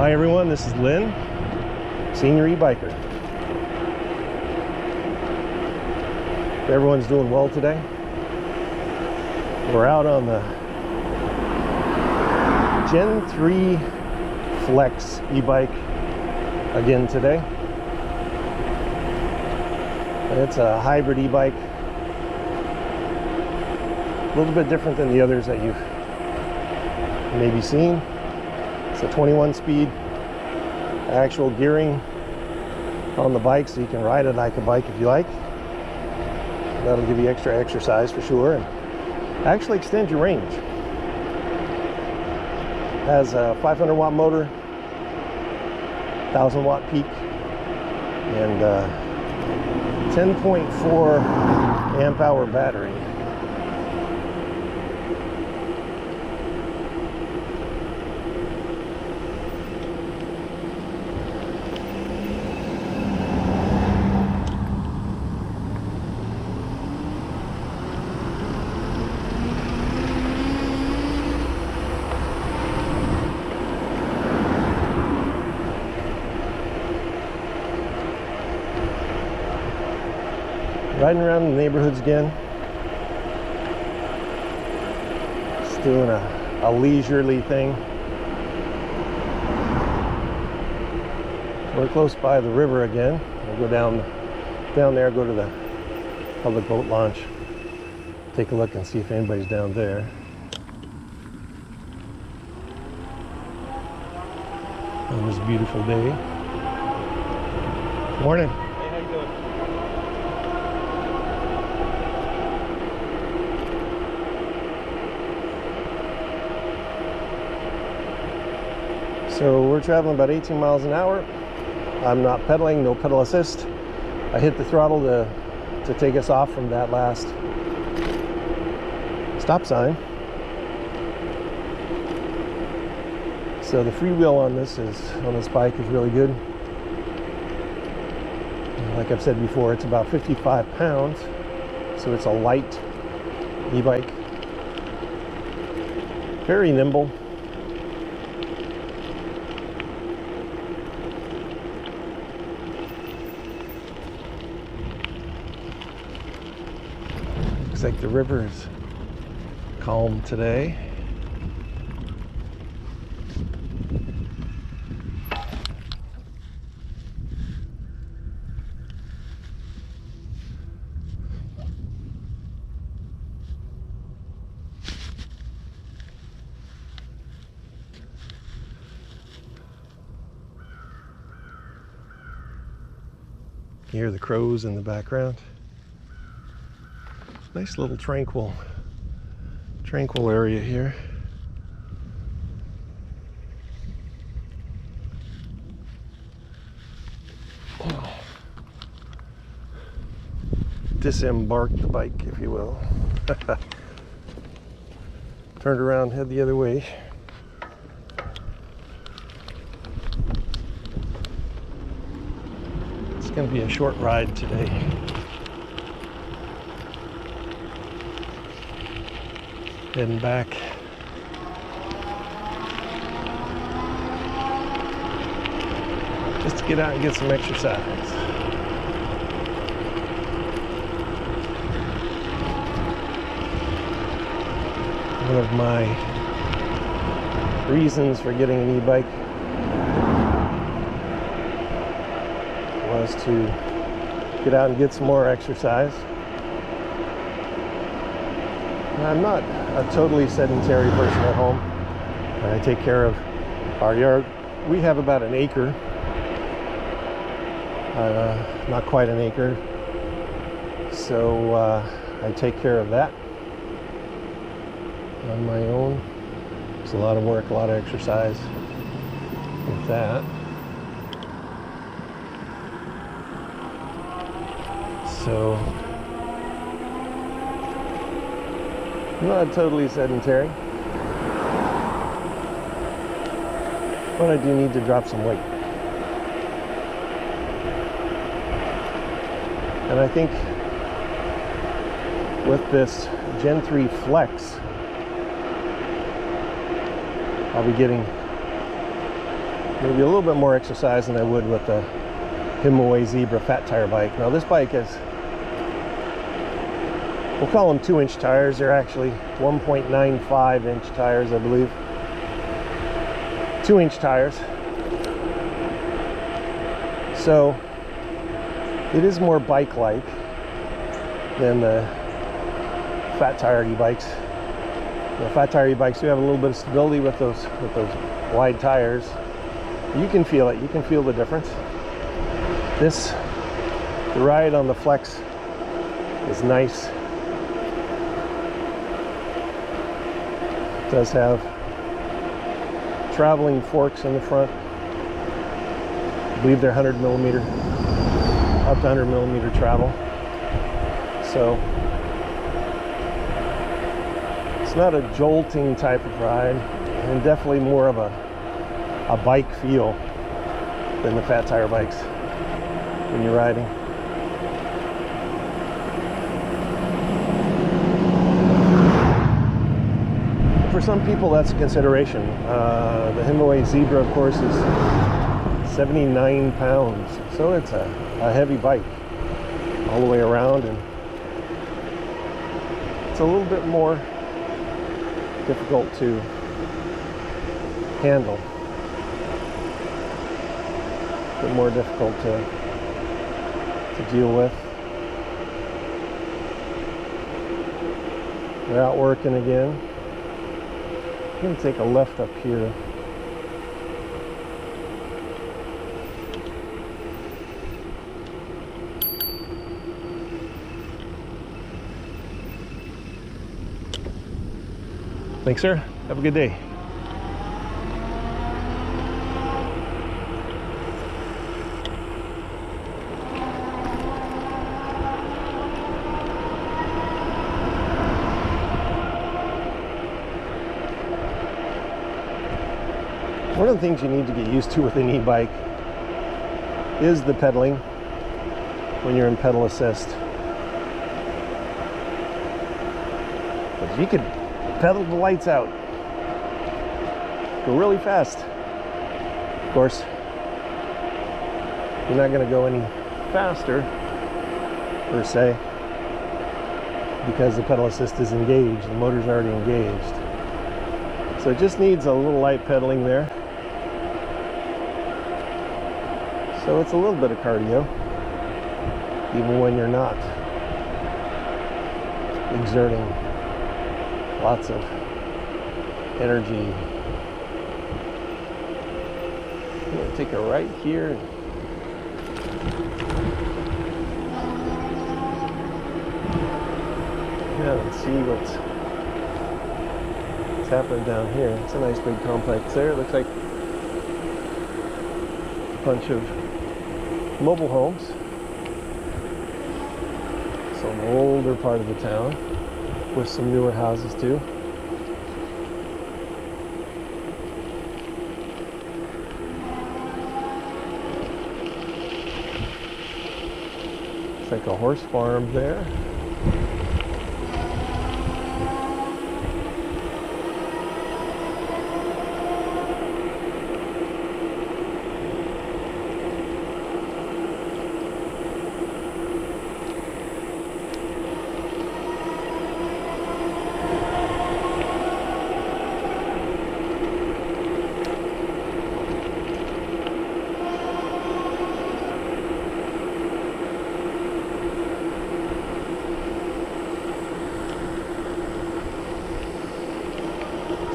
Hi everyone, this is Lynn, SeniorEBiker. Everyone's doing well today. We're out on the Gen 3 Flex e-bike again today. It's a hybrid e-bike, a little bit different than the others that you've maybe seen. It's a 21 speed actual gearing on the bike, so you can ride it like a bike if you like. That'll give you extra exercise for sure and actually extend your range. Has a 500 watt motor, 1000 watt peak, and 10.4 amp hour battery. Riding around the neighborhoods again. Just doing a leisurely thing. We're close by the river again. We'll go down there, go to the public boat launch. Take a look and see if anybody's down there. On this beautiful day. Morning. Hey, how you doing? So we're traveling about 18 miles an hour. I'm not pedaling, no pedal assist. I hit the throttle to take us off from that last stop sign. So the freewheel on this bike is really good. Like I've said before, it's about 55 pounds. So it's a light e-bike. Very nimble. Looks like the river is calm today. You hear the crows in the background. Nice little tranquil area here. Oh. Disembark the bike, if you will. Turned around, head the other way. It's going to be a short ride today. Heading back. Just to get out and get some exercise. One of my reasons for getting an e-bike was to get out and get some more exercise. I'm not a totally sedentary person at home. I take care of our yard. We have about an acre, not quite an acre. So I take care of that on my own. It's a lot of work, a lot of exercise with that. So I'm not totally sedentary, but I do need to drop some weight. And I think with this Gen 3 Flex, I'll be getting maybe a little bit more exercise than I would with the Himaway Zebra fat tire bike. Now this bike is, we'll call them 2-inch tires. They're actually 1.95-inch tires, I believe. 2-inch tires. So it is more bike-like than the fat tire e-bikes. The fat tire e-bikes do have a little bit of stability with those wide tires. You can feel it. You can feel the difference. The ride on the Flex is nice. It does have traveling forks in the front. I believe they're 100 millimeter, up to 100 millimeter travel. So it's not a jolting type of ride, and definitely more of a bike feel than the fat tire bikes when you're riding. For some people, that's a consideration. The Himaway Zebra, of course, is 79 pounds, so it's a heavy bike all the way around, and it's a little bit more difficult to handle, a bit more difficult to deal with. They're out working again. I'm going to take a left up here. Thanks, sir. Have a good day. One of the things you need to get used to with an e-bike is the pedaling when you're in pedal assist. But you could pedal the lights out, go really fast. Of course, you're not going to go any faster per se because the pedal assist is engaged, the motor's already engaged. So it just needs a little light pedaling there. So it's a little bit of cardio, even when you're not exerting lots of energy. I'm going to take a right here. Yeah, and see what's happening down here. It's a nice big complex there. It looks like a bunch of mobile homes. So an older part of the town with some newer houses too. It's like a horse farm there.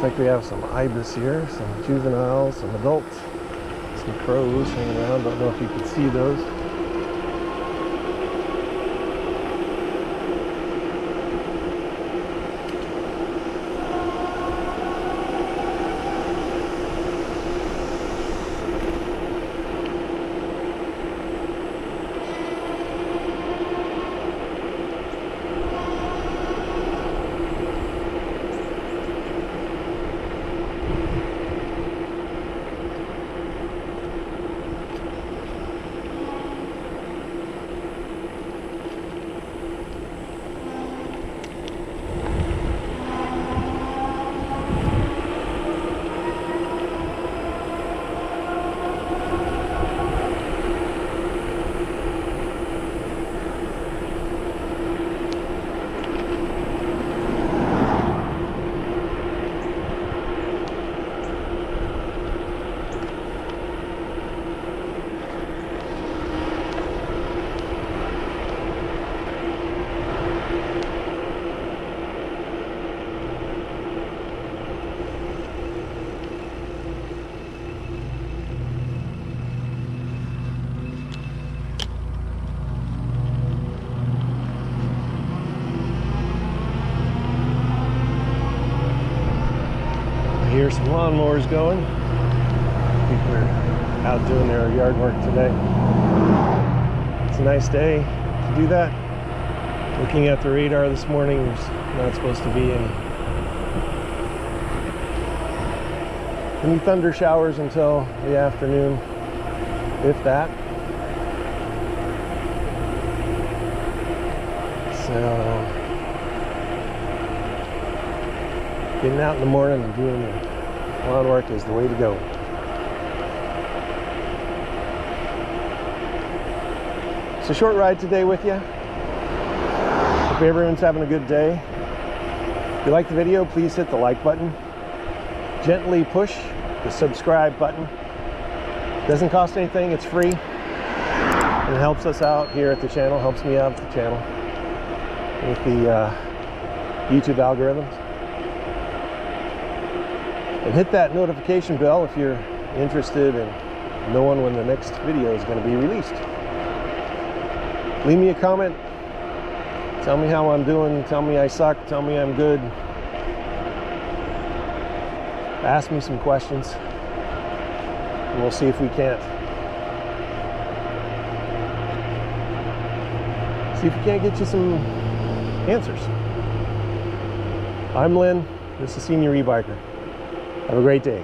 Like we have some ibis here, some juveniles, some adults, some crows hanging around. Don't know if you can see those. hear some lawnmowers going. People are out doing their yard work today. It's a nice day to do that. Looking at the radar this morning, there's not supposed to be any thunder showers until the afternoon, if that. So getting out in the morning and doing the lawn work is the way to go. It's a short ride today with you. Hope everyone's having a good day. If you like the video, please hit the like button. Gently push the subscribe button. Doesn't cost anything, it's free. And it helps us out here at the channel, helps me out at the channel with the YouTube algorithms. And hit that notification bell if you're interested in knowing when the next video is going to be released. Leave me a comment. Tell me how I'm doing. Tell me I suck. Tell me I'm good. Ask me some questions. And we'll see if we can't. See if we can't get you some answers. I'm Lynn. This is SeniorEBiker. Have a great day.